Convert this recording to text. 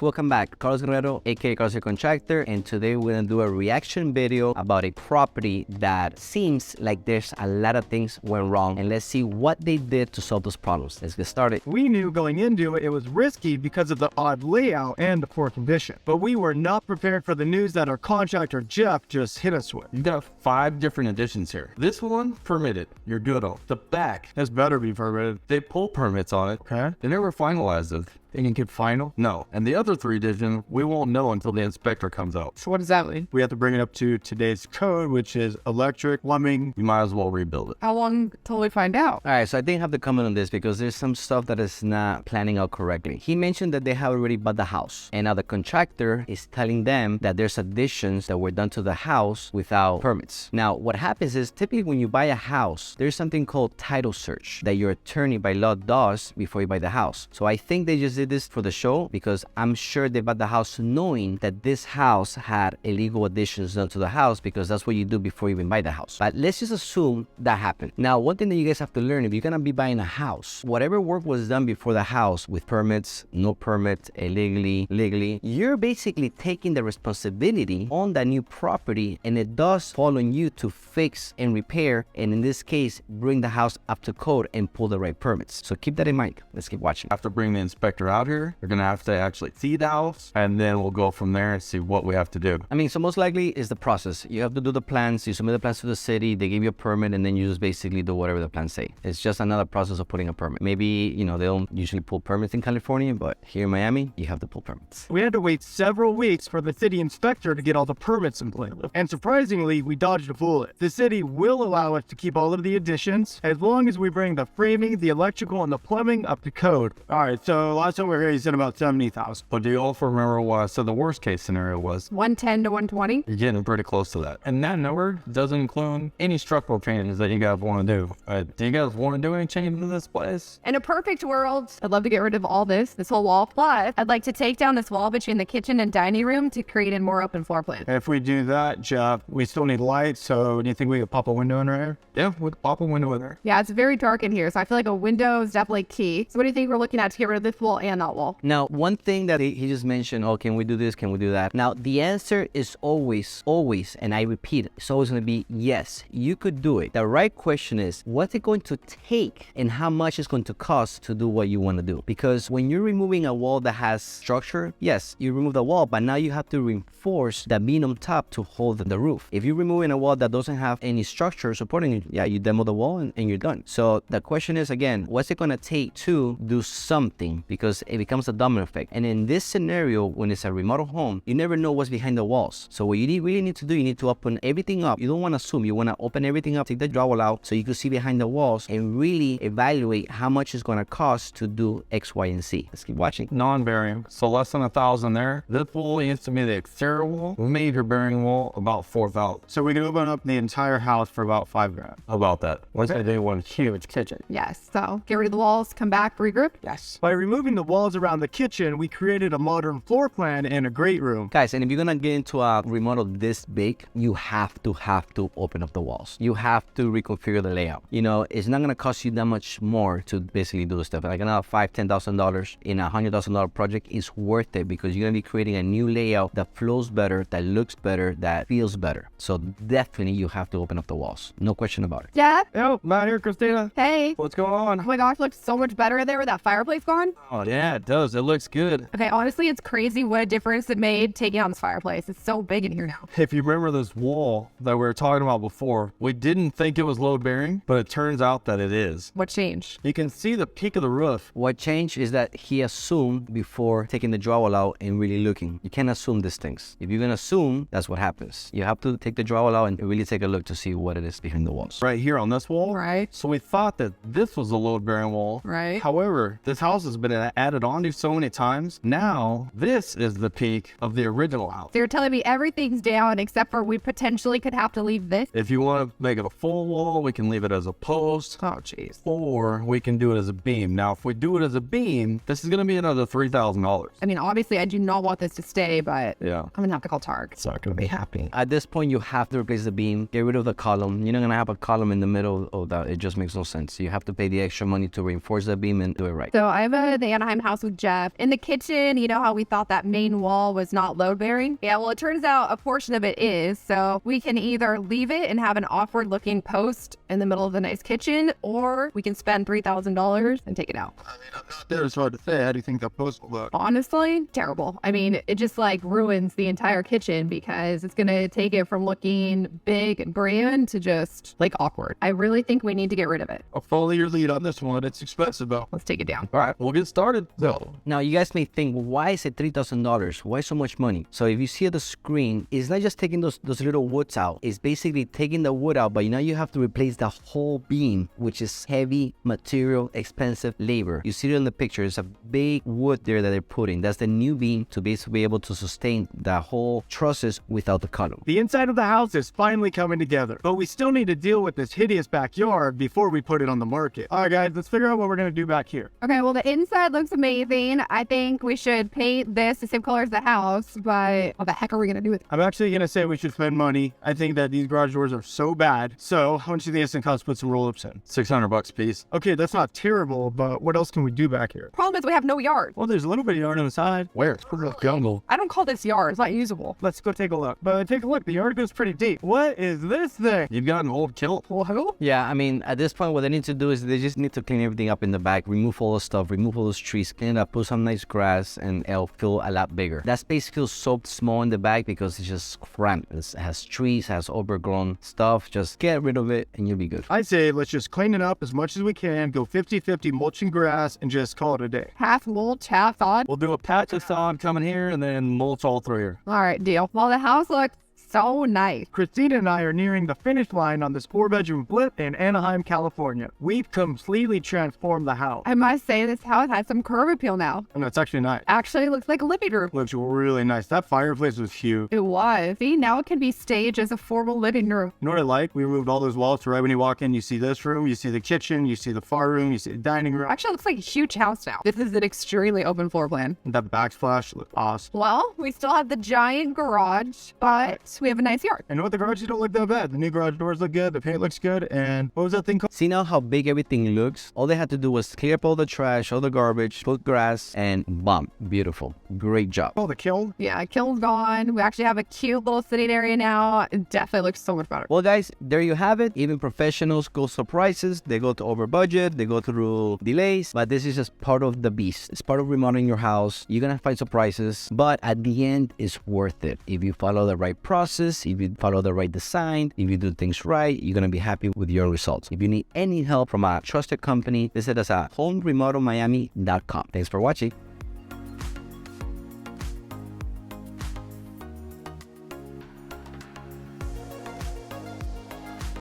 Welcome back, Carlos Guerrero, aka Carlos the Contractor, and today we're gonna do a reaction video about a property that seems like there's a lot of things went wrong, and let's see what they did to solve those problems. Let's get started. We knew going into it was risky because of the odd layout and the poor condition, but we were not prepared for the news that our contractor Jeff just hit us with. You got 5 different additions here. This one, permitted. You're good on. The back, This better be permitted. they pull permits on it. Okay. They never finalized it. They can get final. No. And the other 3 additions, we won't know until the inspector comes out. So what does that mean? We have to bring it up to today's code, which is electric, plumbing. You might as well rebuild it. How long till we find out? All right, so I think I have to comment on this because there's some stuff that is not planning out correctly. He mentioned that they have already bought the house, and now the contractor is telling them that there's additions that were done to the house without permits. Now, what happens is typically when you buy a house, there's something called title search that your attorney by law does before you buy the house. So I think they just did this for the show because I'm sure they bought the house knowing that this house had illegal additions done to the house, because that's what you do before you even buy the house. But let's just assume that happened. Now, one thing that you guys have to learn, if you're gonna be buying a house, whatever work was done before the house with permits, no permits, illegally, legally, you're basically taking the responsibility on that new property, and it does fall on you to fix and repair, and in this case, bring the house up to code and pull the right permits. So keep that in mind. Let's keep watching. After bringing the inspector out here, they're gonna have to actually see the house, and then we'll go from there and see what we have to do. I mean, so most likely is the process. You have to do the plans, you submit the plans to the city, they give you a permit, and then you just basically do whatever the plans say. It's just another process of putting a permit. Maybe, you know, they don't usually pull permits in California, but here in Miami, you have to pull permits. We had to wait several weeks for the city inspector to get all the permits in place. And surprisingly, we dodged a bullet. The city will allow us to keep all of the additions as long as we bring the framing, the electrical, and the plumbing up to code. All right, so last time we were here, you said about 70,000. But do you also remember what I said the worst case scenario was? 110 to 120? You're getting pretty close to that. And that number doesn't include any structural changes that you guys want to do. Do you guys want to do any changes in this place? In a perfect world, I'd love to get rid of all this whole wall. But I'd like to take down this wall between the kitchen and dining room to create a more open floor plan. If we do that, Jeff, we still need light, so do you think we could pop a window in right here? Yeah, we could pop a window in there. Yeah, it's very dark in here, so I feel like a window is definitely key. So what do you think we're looking at to get rid of this wall and that wall? Now, one thing that he just mentioned, oh, can we do this? Can we do that? Now, the answer is always, and I repeat, it's always going to be yes, you could do it. The right question is, what's it going to take and how much it's going to cost to do what you want to do? Because when you're removing a wall that has structure, yes, you remove the wall, but now you have to reinforce the beam on top to hold the roof. If you're removing a wall that doesn't have any structure supporting it, yeah, you demo the wall and you're done. So the question is, again, what's it going to take to do something? Because it becomes a domino effect. And in this scenario, when it's a remodel home, you never know what's behind the walls. So what you really need to do, you need to open everything up. You don't want to assume. You want to open everything up, take the drywall out so you can see behind the walls and really evaluate how much it's going to cost to do X, Y, and Z. Let's keep watching. Non-bearing, so less than 1,000 there. This wall needs to be the exterior wall. Major bearing wall, about 4,000. So we can open up the entire house for about $5,000. How about that? Let's say they want a huge kitchen. Yes, so get rid of the walls, come back, regroup. Yes. By removing the walls around the kitchen, we created a modern floor plan and a great room. Guys, and if you're gonna get into a remodel this big, you have to open up the walls. You have to reconfigure the layout. You know, it's not gonna cost you that much more to basically do the stuff. Like another $5,000-$10,000 in a $100,000 project is worth it, because you're gonna be creating a new layout that flows better, that looks better, that feels better. So definitely you have to open up the walls. No question about it. Jeff? Oh, Matt here, Christina. Hey. What's going on? Oh my gosh, looks so much better there with that fireplace gone. Oh yeah, it does. It looks good. Okay, honestly, it's crazy what a difference it made taking on this fireplace. It's so big in here now. If you remember this wall that we were talking about before, we didn't think it was load bearing, but it turns out that it is. What changed? You can see the peak of the roof. What changed is that he assumed before taking the drywall out and really looking. You can't assume these things. If you're gonna assume, that's what happens. You have to take the drywall out and really take a look to see what it is behind the walls. Right here on this wall. Right. So we thought that this was a load bearing wall. Right. However, this house has been added on to so many times. Now, this is the peak of the original house. So you're telling me everything's down except for we potentially could have to leave this? If you want to make it a full wall, we can leave it as a post. Oh, jeez. Or we can do it as a beam. Now, if we do it as a beam, this is going to be another $3,000. I mean, obviously, I do not want this to stay, but Yeah. I'm gonna have to call Targ. It's not going to be happy. At this point, you have to replace the beam, get rid of the column. You're not gonna have a column in the middle of that. It just makes no sense. You have to pay the extra money to reinforce the beam and do it right. So I have the Anaheim Anaheim house with Jeff. In the kitchen, you know how we thought that main wall was not load bearing? Yeah, well, it turns out a portion of it is. So we can either leave it and have an awkward looking post in the middle of the nice kitchen, or we can spend $3,000 and take it out. I mean, I'm not there. It's hard to say. How do you think that post will look? Honestly, terrible. I mean, it just like ruins the entire kitchen because it's going to take it from looking big and grand to just like awkward. I really think we need to get rid of it. I'll follow your lead on this one. It's expensive though. Let's take it down. All right, we'll get started. So, Now, you guys may think, why is it $3,000? Why so much money? So if you see the screen, it's not just taking those little woods out. It's basically taking the wood out, but now you have to replace the whole beam, which is heavy material, expensive labor. You see it in the picture. There's a big wood there that they're putting. That's the new beam to basically be able to sustain the whole trusses without the column. the inside of the house is finally coming together, but we still need to deal with this hideous backyard before we put it on the market. All right, guys, let's figure out what we're going to do back here. Okay, well, the inside looks amazing. I think we should paint this the same color as the house, but what the heck are we going to do with it? I'm actually going to say we should spend money. I think that these garage doors are so bad. So how much do you think it's going to cost to put some roll-ups in? $600 a piece. Okay, that's not terrible, but what else can we do back here? Problem is we have no yard. Well, there's a little bit of yard on the side. Where? It's pretty much jungle. I don't call this yard. It's not usable. Let's go take a look. But take a look. The yard goes pretty deep. What is this thing? You've got an old kilt. Whoa. Yeah, I mean, at this point, what they need to do is they just need to clean everything up in the back, remove all the stuff, remove all those trees, clean it up, put some nice grass, and it'll feel a lot bigger. That space feels so small in the back because it's just cramped. It has trees, has overgrown stuff. Just get rid of it and you'll be good. I say let's just clean it up as much as we can, go 50-50 mulching grass, and just call it a day. Half mulch, half sod. We'll do a patch of sod coming here and then mulch all through here. All right, deal. Well, the house looks so nice. Christina and I are nearing the finish line on this 4-bedroom flip in Anaheim, California. We've completely transformed the house. I must say this house has some curb appeal now. And it's actually nice. Actually looks like a living room. Looks really nice. That fireplace was huge. It was. See, now it can be staged as a formal living room. You know what I like? We removed all those walls, so right when you walk in, you see this room, you see the kitchen, you see the far room, you see the dining room. Actually, it looks like a huge house now. This is an extremely open floor plan. That backsplash looks awesome. Well, we still have the giant garage, but we have a nice yard. And what, the garages don't look that bad. The new garage doors look good, the paint looks good, and what was that thing called? See now how big everything looks? All they had to do was clear up all the trash, all the garbage, put grass, and boom, beautiful. Great job. Oh, the kiln? Yeah, kiln's gone. We actually have a cute little sitting area now. It definitely looks so much better. Well, guys, there you have it. Even professionals go through prices. They go to over budget. They go through delays. But this is just part of the beast. It's part of remodeling your house. You're going to find surprises. But at the end, it's worth it. If you follow the right process, if you follow the right design, if you do things right, you're going to be happy with your results. If you need any help from a trusted company, visit us at homeremodelmiami.com. Thanks for watching.